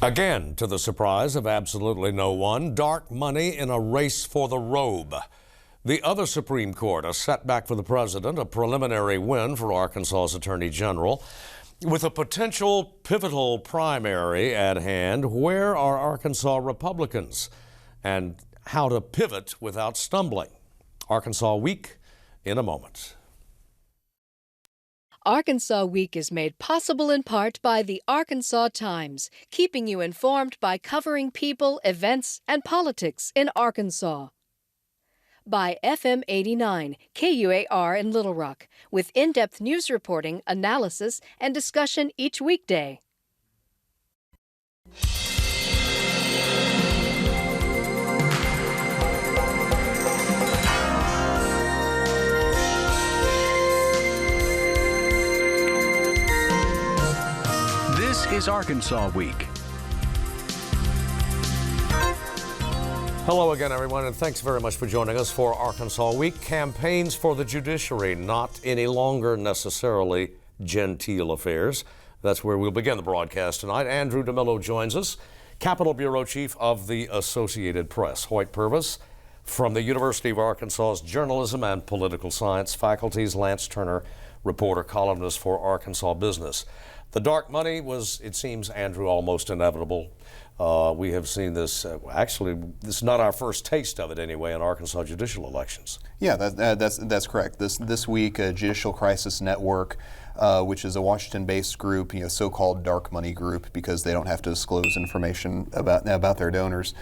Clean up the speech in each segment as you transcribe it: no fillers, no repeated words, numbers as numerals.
Again, to the surprise of absolutely no one, dark money in a race for the robe. The other Supreme Court, a setback for the president, a preliminary win for Arkansas's Attorney General. With a potential pivotal primary at hand, where are Arkansas Republicans and how to pivot without stumbling? Arkansas Week in a moment. Arkansas Week is made possible in part by the Arkansas Times, keeping you informed by covering people, events, and politics in Arkansas. By FM 89, KUAR in Little Rock, with in-depth news reporting, analysis, and discussion each weekday. This is Arkansas Week. Hello again, everyone, and thanks very much for joining us for Arkansas Week. Campaigns for the judiciary, not any longer necessarily genteel affairs. That's where we'll begin the broadcast tonight. Andrew DeMillo joins us, Capitol Bureau Chief of the Associated Press. Hoyt Purvis from the University of Arkansas's Journalism and Political Science faculties. Lance Turner, reporter, columnist for Arkansas Business. The dark money was, it seems, Andrew, almost inevitable. We have seen this, actually, this is not our first taste of it anyway in Arkansas judicial elections. Yeah, that's correct. This week, Judicial Crisis Network, which is a Washington-based group, so-called dark money group because they don't have to disclose information about their donors,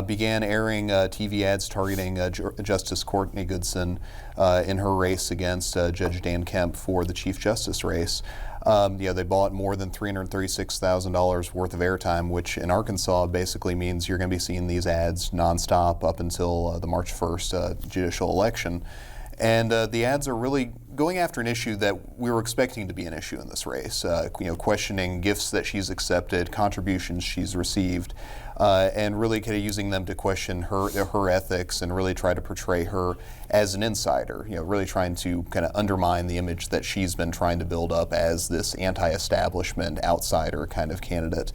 began airing TV ads targeting Justice Courtney Goodson in her race against Judge Dan Kemp for the Chief Justice race. They bought more than $336,000 worth of airtime, which in Arkansas basically means you're going to be seeing these ads nonstop up until the March 1st judicial election. And the ads are really going after an issue that we were expecting to be an issue in this race, questioning gifts that she's accepted, contributions she's received, and really kind of using them to question her ethics and really try to portray her as an insider, really trying to kind of undermine the image that she's been trying to build up as this anti-establishment outsider kind of candidate.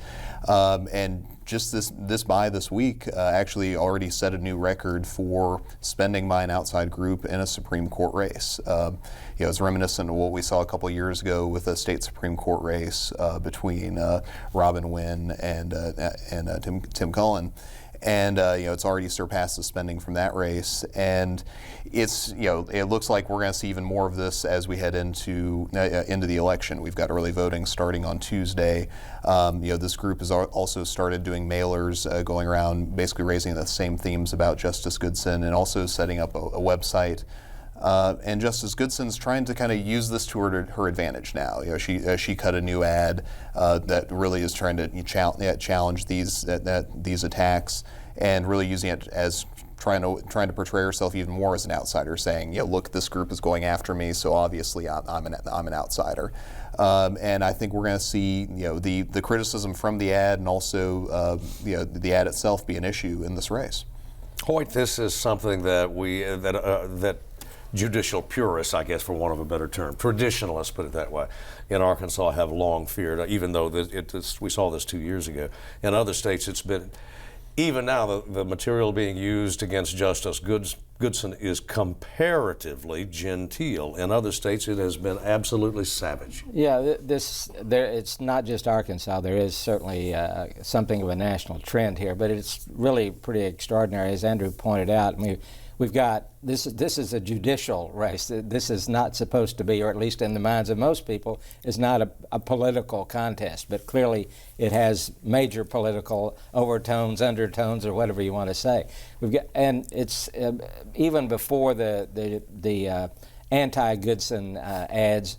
And just this week actually already set a new record for spending by an outside group in a Supreme Court race. It's reminiscent of what we saw a couple of years ago with a state Supreme Court race between Robin Wynn and Tim Cullen. And it's already surpassed the spending from that race, and it looks like we're going to see even more of this as we head into the election. We've got early voting starting on Tuesday. This group has also started doing mailers going around, basically raising the same themes about Justice Goodson, and also setting up a website. And Justice Goodson's trying to kind of use this to her advantage now. She cut a new ad that really is trying to challenge these attacks, and really using it as trying to portray herself even more as an outsider, saying, look, this group is going after me, so obviously I'm an outsider. And I think we're going to see the criticism from the ad and also the ad itself be an issue in this race. Hoyt, this is something that that judicial purists, I guess, for want of a better term, traditionalists, put it that way, in Arkansas have long feared, even though we saw this 2 years ago. In other states, it's been, even now, the material being used against Justice Goodson is comparatively genteel. In other states, it has been absolutely savage. Yeah, it's not just Arkansas. There is certainly something of a national trend here, but it's really pretty extraordinary, as Andrew pointed out. I mean, we've got, this is a judicial race. This is not supposed to be, or at least in the minds of most people, is not a political contest, but clearly it has major political overtones, undertones, or whatever you want to say. And it's even before the anti-Goodson ads,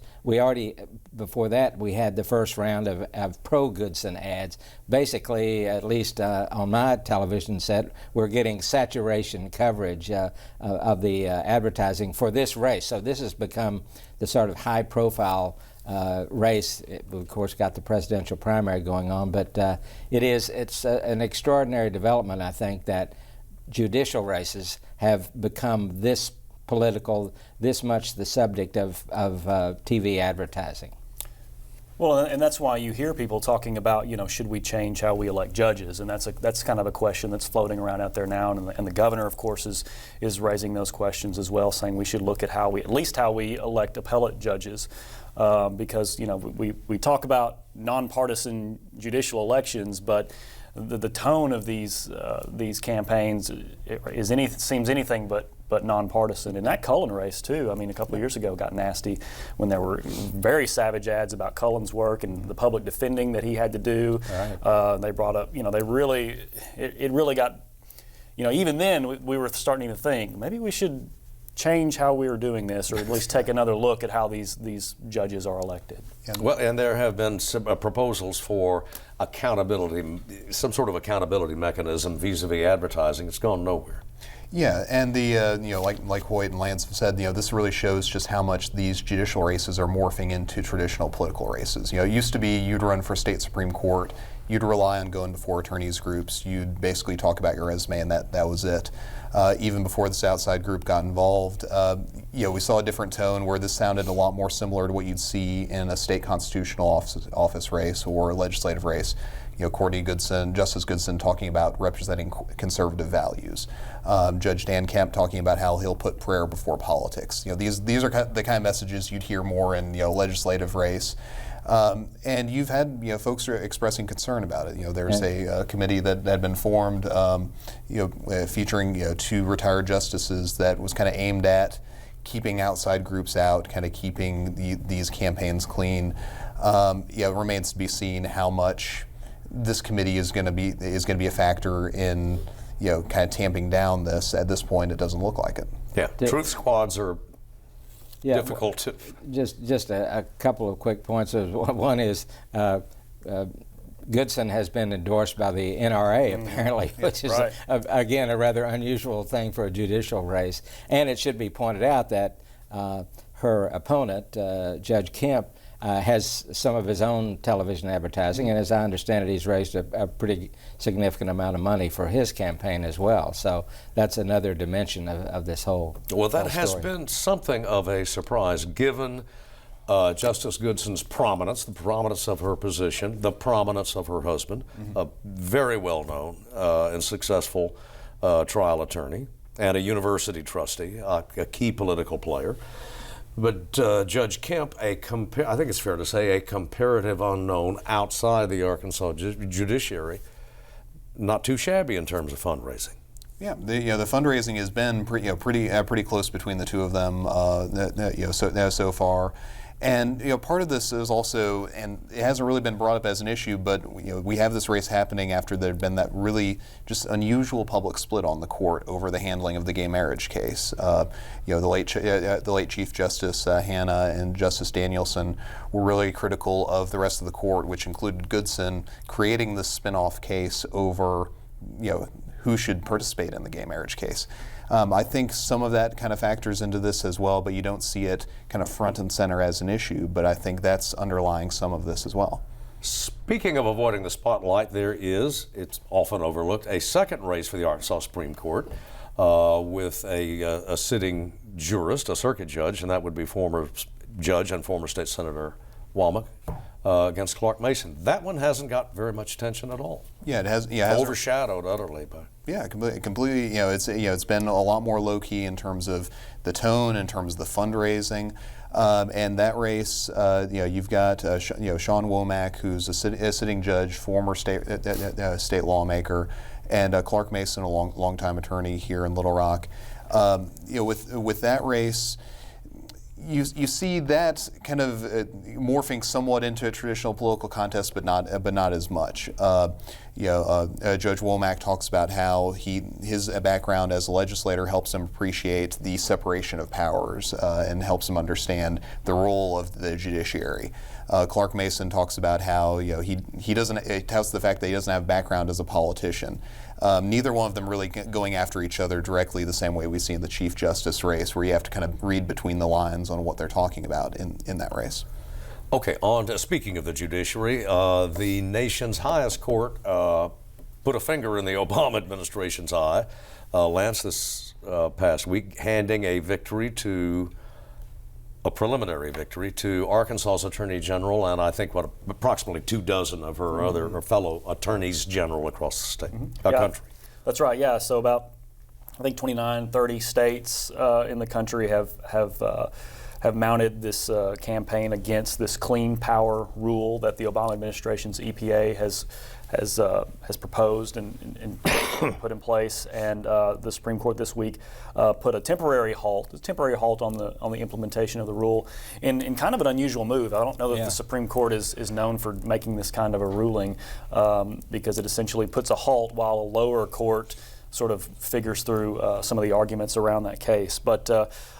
before that, we had the first round of pro-Goodson ads. Basically, at least on my television set, we're getting saturation coverage of the advertising for this race. So this has become the sort of high-profile race. It, of course, got the presidential primary going on, but it's an extraordinary development, I think, that judicial races have become this political, this much the subject of TV advertising. Well, and that's why you hear people talking about, should we change how we elect judges? And that's kind of a question that's floating around out there now. And the governor, of course, is raising those questions as well, saying we should look at how we elect appellate judges, because we talk about nonpartisan judicial elections, but the tone of these campaigns seems anything but nonpartisan. And that Cullen race too. I mean, a couple of years ago got nasty when there were very savage ads about Cullen's work and the public defending that he had to do. Right. They brought up, it really got, even then we were starting to think maybe we should change how we were doing this, or at least take another look at how these judges are elected. Well, and there have been some proposals for accountability, some sort of accountability mechanism vis-a-vis advertising. It's gone nowhere. Yeah, and like Hoyt and Lance have said, this really shows just how much these judicial races are morphing into traditional political races. It used to be you'd run for state Supreme Court, you'd rely on going before attorneys groups, you'd basically talk about your resume, and that was it. Even before this outside group got involved, we saw a different tone where this sounded a lot more similar to what you'd see in a state constitutional office race or a legislative race. Justice Goodson talking about representing conservative values. Judge Dan Kemp talking about how he'll put prayer before politics. These are the kind of messages you'd hear more in legislative race. And you've had folks are expressing concern about it. There's a committee that had been formed, featuring 2 retired justices that was kind of aimed at keeping outside groups out, kind of keeping these campaigns clean. It remains to be seen how much this committee is going to be a factor in kind of tamping down this. At this point, it doesn't look like it. Yeah, truth squads are difficult to. Just a couple of quick points. One is Goodson has been endorsed by the NRA apparently, which is again a rather unusual thing for a judicial race. And it should be pointed out that her opponent, Judge Kemp, has some of his own television advertising, and as I understand it, he's raised a pretty significant amount of money for his campaign as well. So that's another dimension of this whole Well, that whole has story. been something of a surprise, given Justice Goodson's prominence, the prominence of her position, the prominence of her husband, a very well-known and successful trial attorney, and a university trustee, a key political player. But Judge Kemp, I think it's fair to say, a comparative unknown outside the Arkansas judiciary, not too shabby in terms of fundraising. Yeah, the fundraising has been pretty close between the two of them so far. And part of this is also, and it hasn't really been brought up as an issue, but we have this race happening after there had been that really just unusual public split on the court over the handling of the gay marriage case. The late Chief Justice Hanna and Justice Danielson were really critical of the rest of the court, which included Goodson creating this spin-off case over who should participate in the gay marriage case. I think some of that kind of factors into this as well, but you don't see it kind of front and center as an issue, but I think that's underlying some of this as well. Speaking of avoiding the spotlight, there is, it's often overlooked, a second race for the Arkansas Supreme Court with a sitting jurist, a circuit judge, and that would be former judge and former state senator Womack against Clark Mason. That one hasn't got very much attention at all. Yeah, it has. Overshadowed utterly by. Yeah, completely. It's been a lot more low key in terms of the tone, in terms of the fundraising, and that race. You've got Sean Womack, who's a sitting judge, former state lawmaker, and Clark Mason, a longtime attorney here in Little Rock. With that race. You see that kind of morphing somewhat into a traditional political contest, but not as much. Judge Womack talks about how his background as a legislator helps him appreciate the separation of powers and helps him understand the role of the judiciary. Clark Mason talks about how he doesn't. It touts the fact that he doesn't have a background as a politician. Neither one of them really going after each other directly the same way we see in the Chief Justice race, where you have to kind of read between the lines on what they're talking about in that race. Okay, on to, speaking of the judiciary, the nation's highest court put a finger in the Obama administration's eye. Lance, this past week, handing a victory to a preliminary victory to Arkansas's Attorney General and I think approximately 24 of her other fellow attorneys general across the state, country. That's right. Yeah. So about I think 29, 30 states in the country have mounted this campaign against this clean power rule that the Obama administration's EPA has proposed and put in place, and the Supreme Court this week put a temporary halt on the implementation of the rule in kind of an unusual move. I don't know that the Supreme Court is known for making this kind of a ruling because it essentially puts a halt while a lower court sort of figures through some of the arguments around that case. But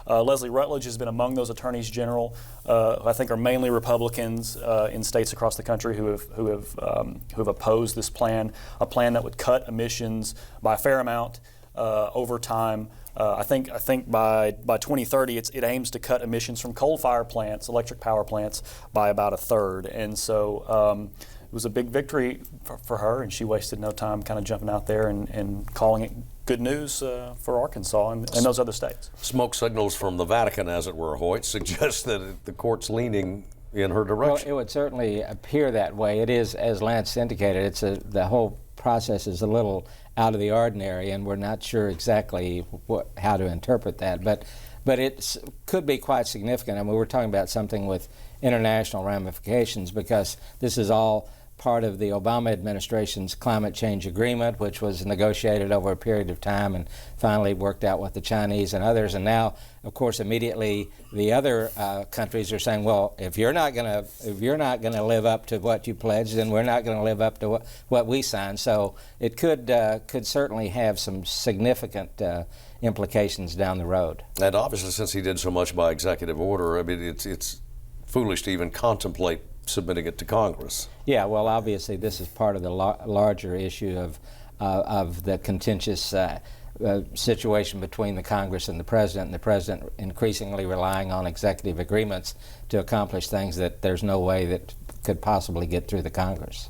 Leslie Rutledge has been among those attorneys general who I think are mainly Republicans in states across the country who have opposed this plan, a plan that would cut emissions by a fair amount over time. I think by 2030 it aims to cut emissions from coal-fired plants, electric power plants, by about a third. And so it was a big victory for her, and she wasted no time kind of jumping out there and calling it good news for Arkansas and those other states. Smoke signals from the Vatican, as it were, Hoyt, suggest that the court's leaning in her direction. Well, it would certainly appear that way. It is, as Lance indicated, the whole process is a little out of the ordinary, and we're not sure exactly how to interpret that. But it could be quite significant. I mean, we're talking about something with international ramifications because this is all part of the Obama administration's climate change agreement, which was negotiated over a period of time and finally worked out with the Chinese and others. And now, of course, immediately the other countries are saying, well, if you're not going to live up to what you pledged, then we're not going to live up to what we signed. So it could certainly have some significant implications down the road. And obviously, since he did so much by executive order, I mean, it's foolish to even contemplate submitting it to Congress. Yeah, well, obviously this is part of the larger issue of the contentious situation between the Congress and the President increasingly relying on executive agreements to accomplish things that there's no way that could possibly get through the Congress.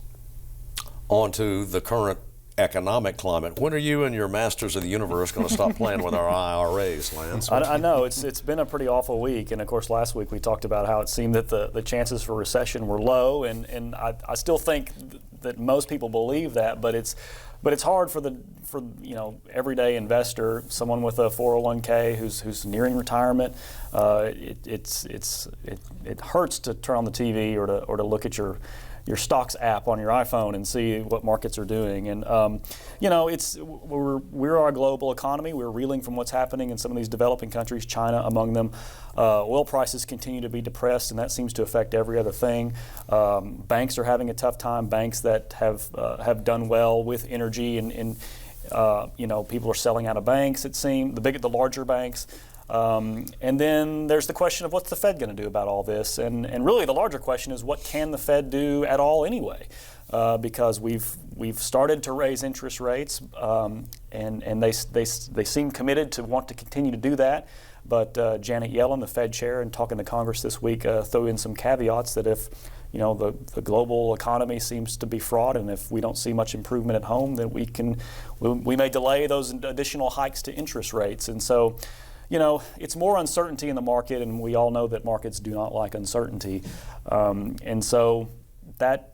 On to the current economic climate. When are you and your masters of the universe going to stop playing with our IRAs, Lance? I know it's been a pretty awful week, and of course last week we talked about how it seemed that the chances for recession were low, and I still think that most people believe that, but it's hard for everyday investor, someone with a 401k who's nearing retirement. It hurts to turn on the TV or to look at your stocks app on your iPhone and see what markets are doing. And we're a global economy. We're reeling from what's happening in some of these developing countries, China among them. Oil prices continue to be depressed, and that seems to affect every other thing. Banks are having a tough time. Banks that have done well with energy and people are selling out of banks, it seems, the larger banks. And then there's the question of what's the Fed going to do about all this, and really the larger question is what can the Fed do at all anyway, because we've started to raise interest rates, and they seem committed to want to continue to do that, but Janet Yellen, the Fed chair, and talking to Congress this week, threw in some caveats that if the global economy seems to be fraught, and if we don't see much improvement at home, then we may delay those additional hikes to interest rates, and so. It's more uncertainty in the market, and we all know that markets do not like uncertainty. And so that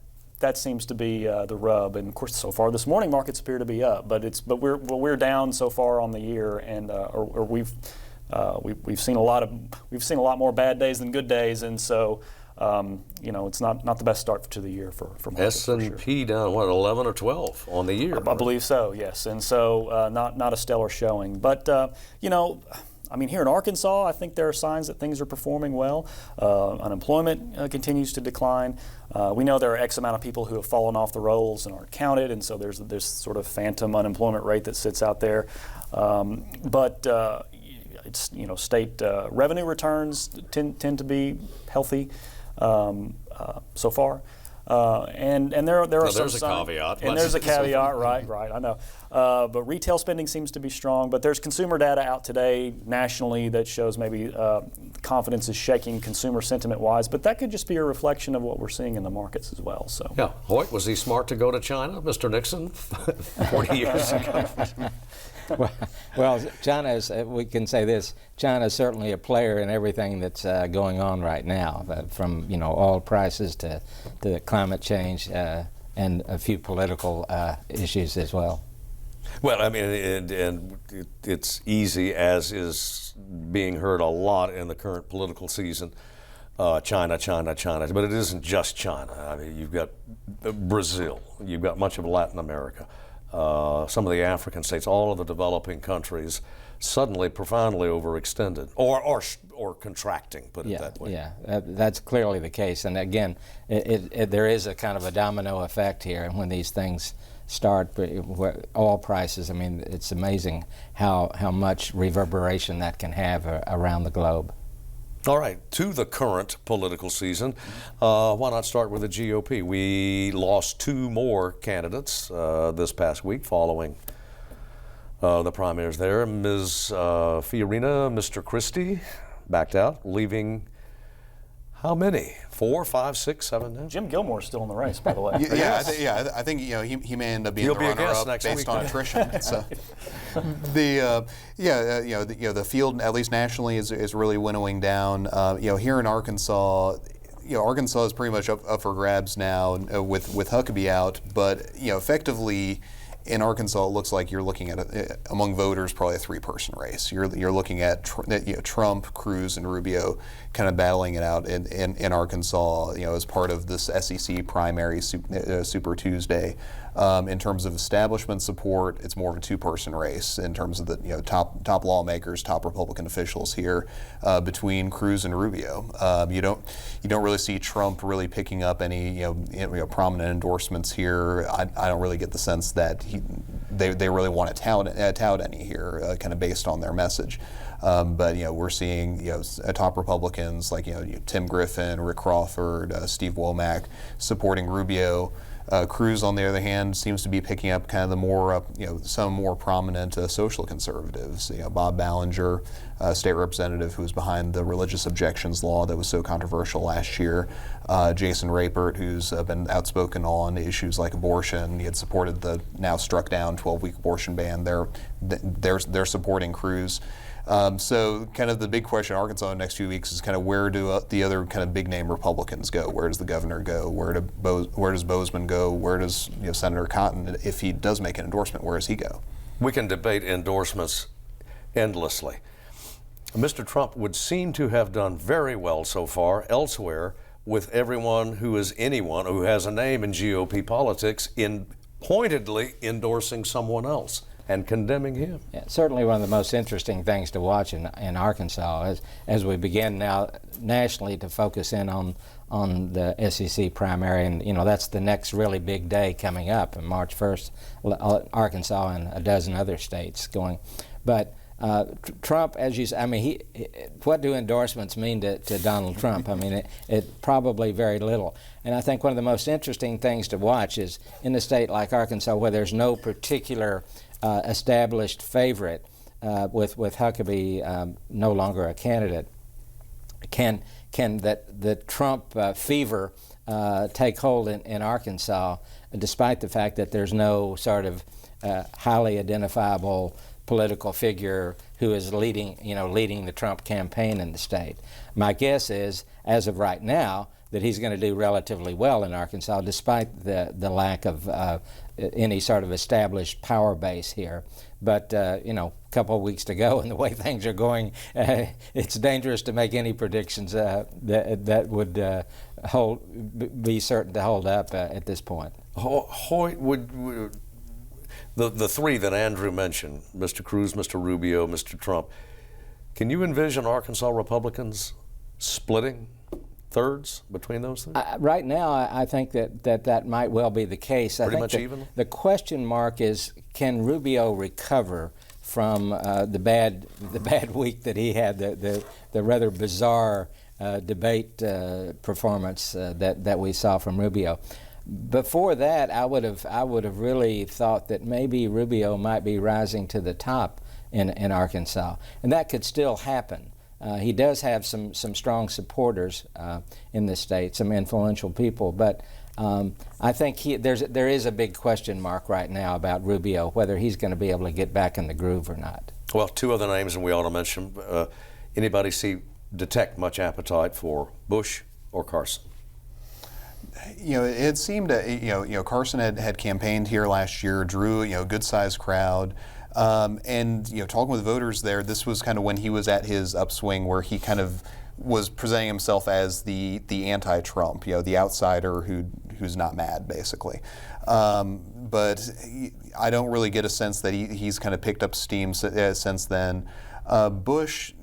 seems to be the rub. And of course, so far this morning, markets appear to be up, but we're down so far on the year, and we've seen a lot more bad days than good days, and so. It's not the best start to the year for markets. S&P down 11 or 12 on the year. I believe so, yes, and so not a stellar showing, but here in Arkansas, I think there are signs that things are performing well. Unemployment continues to decline. We know there are X amount of people who have fallen off the rolls and aren't counted, and so there's this sort of phantom unemployment rate that sits out there. State revenue returns tend to be healthy so far. And there are Now, some there's a caveat. and there's a caveat, right? I know. But retail spending seems to be strong. But there's consumer data out today nationally that shows maybe confidence is shaking consumer sentiment-wise. But that could just be a reflection of what we're seeing in the markets as well. So Yeah, Hoyt, was he smart to go to China, Mr. Nixon, 40 years ago? Well, China is, we can say this, China is certainly a player in everything that's going on right now, from oil prices to climate change and a few political issues as well. Well, I mean, and it's easy, as is being heard a lot in the current political season, China, China, China. But it isn't just China. I mean, you've got Brazil, you've got much of Latin America, some of the African states, all of the developing countries suddenly profoundly overextended or contracting, put it that way. Yeah, that's clearly the case. And again, there is a kind of a domino effect here. And when these things start, oil prices, I mean, it's amazing how much reverberation that can have around the globe. All right, to the current political season, why not start with the GOP? We lost 2 more candidates this past week following the primaries there. Ms. Fiorina, Mr. Christie backed out, leaving how many? 4, 5, 6, 7 now? Jim Gilmore's still in the race, by the way. I think he may end up being He'll the be a guest runner-up next based week. on attrition. So the field, at least nationally, is really winnowing down. Here in Arkansas, Arkansas is pretty much up for grabs now with Huckabee out, but effectively. In Arkansas, it looks like you're looking at among voters probably a 3-person race. You're looking at Trump, Cruz, and Rubio kind of battling it out in Arkansas. As part of this SEC primary Super Tuesday. In terms of establishment support, it's more of a 2-person race in terms of the top lawmakers, top Republican officials here between Cruz and Rubio. You don't really see Trump really picking up any prominent endorsements here. I don't really get the sense that they really want to tout any here, kind of based on their message. But we're seeing top Republicans like Tim Griffin, Rick Crawford, Steve Womack supporting Rubio. Cruz, on the other hand, seems to be picking up kind of the more, some more prominent social conservatives. Bob Ballinger, state representative who was behind the religious objections law that was so controversial last year. Jason Rapert, who's been outspoken on issues like abortion. He had supported the now struck down 12-week abortion ban. They're supporting Cruz. So kind of the big question in Arkansas in the next few weeks is kind of where do the other kind of big name Republicans go? Where does the governor go? Where does Bozeman go? Where does Senator Cotton, if he does make an endorsement, where does he go? We can debate endorsements endlessly. Mr. Trump would seem to have done very well so far elsewhere with everyone who is anyone who has a name in GOP politics in pointedly endorsing someone else and condemning him. Yeah, certainly one of the most interesting things to watch in Arkansas as we begin now nationally to focus in on the SEC primary, and that's the next really big day coming up on March 1st, Arkansas and a dozen other states going. But Trump, as you say, what do endorsements mean to Donald Trump? I mean, it probably very little. And I think one of the most interesting things to watch is in a state like Arkansas where there's no particular established favorite with Huckabee no longer a candidate. Can the Trump fever take hold in Arkansas, despite the fact that there's no sort of highly identifiable political figure who is leading the Trump campaign in the state? My guess is, as of right now, that he's going to do relatively well in Arkansas, despite the lack of any sort of established power base here. But a couple of weeks to go, and the way things are going, it's dangerous to make any predictions that would be certain to hold up at this point. Hoyt, would the three that Andrew mentioned, Mr. Cruz, Mr. Rubio, Mr. Trump, can you envision Arkansas Republicans splitting thirds between those three? Right now, I think that might well be the case. Pretty much even? The question mark is, can Rubio recover from the bad week that he had, the rather bizarre debate performance that we saw from Rubio. Before that, I would have really thought that maybe Rubio might be rising to the top in Arkansas, and that could still happen. He does have some strong supporters in the state, some influential people, but I think there is a big question mark right now about Rubio, whether he's going to be able to get back in the groove or not. Well, two other names, and we ought to mention. Anybody detect much appetite for Bush or Carson? It seemed Carson had campaigned here last year, drew a good-sized crowd. And talking with voters there, this was kind of when he was at his upswing, where he kind of was presenting himself as the anti-Trump, the outsider who's not mad, basically. But I don't really get a sense that he's kind of picked up steam since then. Bush,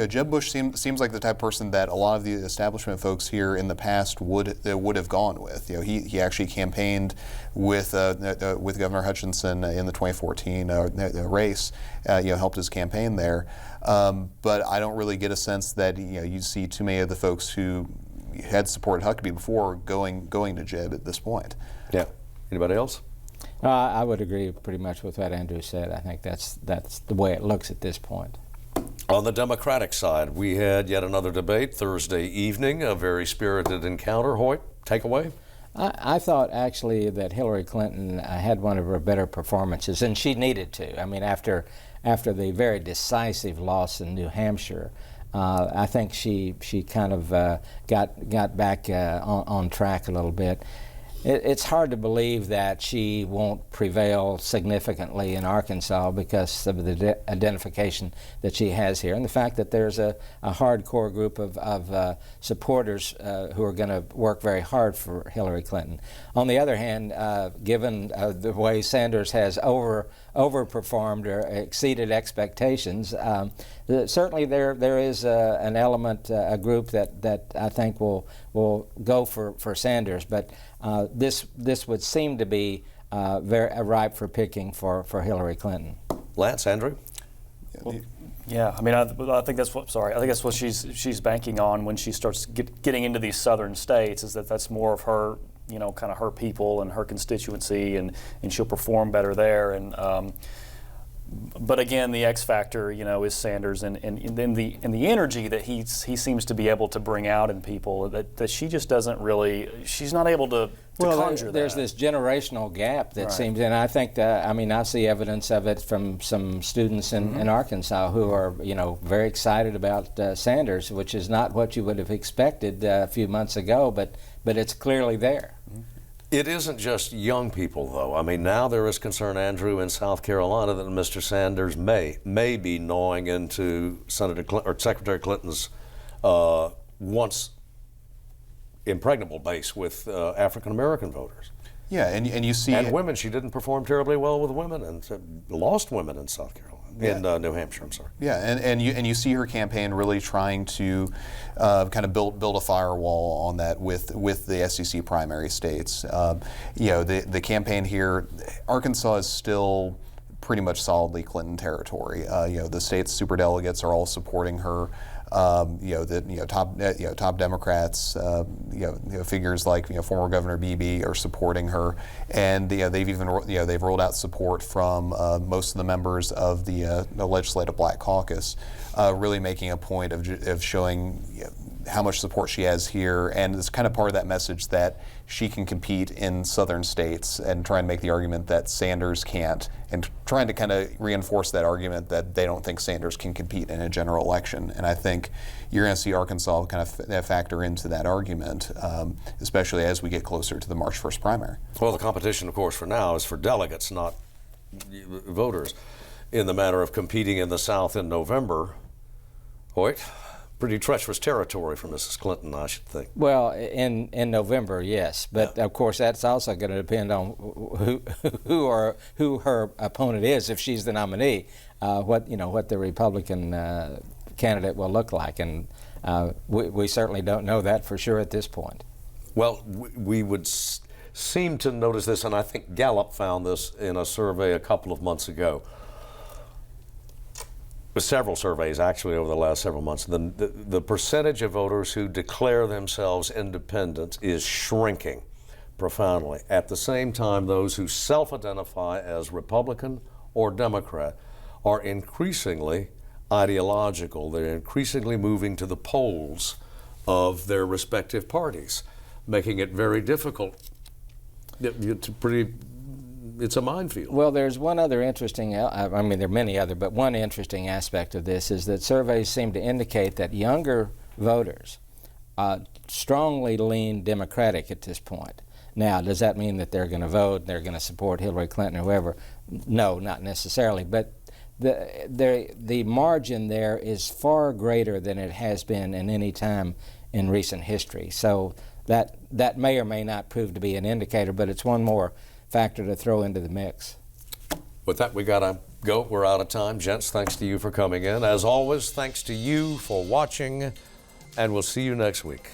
Jeb Bush seems like the type of person that a lot of the establishment folks here in the past would have gone with. He actually campaigned with Governor Hutchinson in the 2014 race. Helped his campaign there. But I don't really get a sense that you see too many of the folks who had supported Huckabee before going to Jeb at this point. Yeah. Anybody else? I would agree pretty much with what Andrew said. I think that's the way it looks at this point. On the Democratic side, we had yet another debate Thursday evening, a very spirited encounter. Hoyt, takeaway? I thought actually that Hillary Clinton had one of her better performances, and she needed to. I mean, after the very decisive loss in New Hampshire, I think she kind of got back on track a little bit. It's hard to believe that she won't prevail significantly in Arkansas because of the identification that she has here, and the fact that there's a hardcore group of supporters who are going to work very hard for Hillary Clinton. On the other hand, given the way Sanders has overperformed or exceeded expectations, certainly there is an element, a group that I think will go for Sanders, but this would seem to be very ripe for picking for Hillary Clinton. Lance, Andrew? Well, yeah, I mean, I think that's what she's banking on when she starts getting into these southern states, is that's more of her, kind of her people and her constituency, and she'll perform better there. And but again, the X factor, is Sanders, and then the energy that he seems to be able to bring out in people that she just doesn't really. She's not able to conjure that. There's this generational gap that seems, and I think I see evidence of it from some students in Arkansas who are very excited about Sanders, which is not what you would have expected a few months ago, but it's clearly there. It isn't just young people, though. I mean, now there is concern, Andrew, in South Carolina that Mr. Sanders may be gnawing into Secretary Clinton's once impregnable base with African American voters. Yeah, and you see, and women. She didn't perform terribly well with women, and lost women in South Carolina. In New Hampshire, I'm sorry. Yeah, and you see her campaign really trying to kind of build a firewall on that with the SEC primary states. The campaign here, Arkansas is still pretty much solidly Clinton territory. The state's superdelegates are all supporting her. Top Democrats, figures like former Governor Beebe are supporting her, and they've even they've rolled out support from most of the members of the Legislative Black Caucus, really making a point of showing how much support she has here, and it's kind of part of that message that she can compete in southern states, and try and make the argument that Sanders can't, and trying to kind of reinforce that argument that they don't think Sanders can compete in a general election. And I think you're going to see Arkansas kind of factor into that argument, especially as we get closer to the March 1st primary. Well, the competition, of course, for now is for delegates, not voters, in the matter of competing in the South in November. Hoyt? Pretty treacherous territory for Mrs. Clinton, I should think. Well, in November, yes, but of course that's also going to depend on who her opponent is if she's the nominee. What the Republican candidate will look like, and we certainly don't know that for sure at this point. Well, we would seem to notice this, and I think Gallup found this in a survey a couple of months ago. several surveys actually over the last several months, the percentage of voters who declare themselves independent is shrinking profoundly. At the same time, those who self-identify as Republican or Democrat are increasingly ideological. They're increasingly moving to the polls of their respective parties, making it very difficult. It's a minefield. Well, there's one other interesting, I mean, there are many other, but one interesting aspect of this is that surveys seem to indicate that younger voters strongly lean Democratic at this point. Now, does that mean that they're going to vote, they're going to support Hillary Clinton or whoever? No, not necessarily, but the margin there is far greater than it has been in any time in recent history. So that may or may not prove to be an indicator, but it's one more factor to throw into the mix. With that, we got to go. We're out of time. Gents, thanks to you for coming in. As always, thanks to you for watching, and we'll see you next week.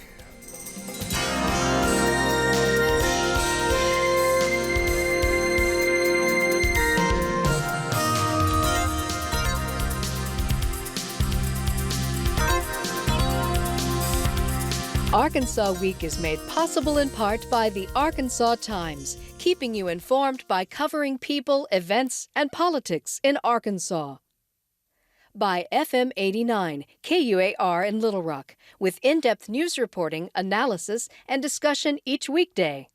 Arkansas Week is made possible in part by the Arkansas Times, keeping you informed by covering people, events, and politics in Arkansas. By FM 89, KUAR in Little Rock, with in-depth news reporting, analysis, and discussion each weekday.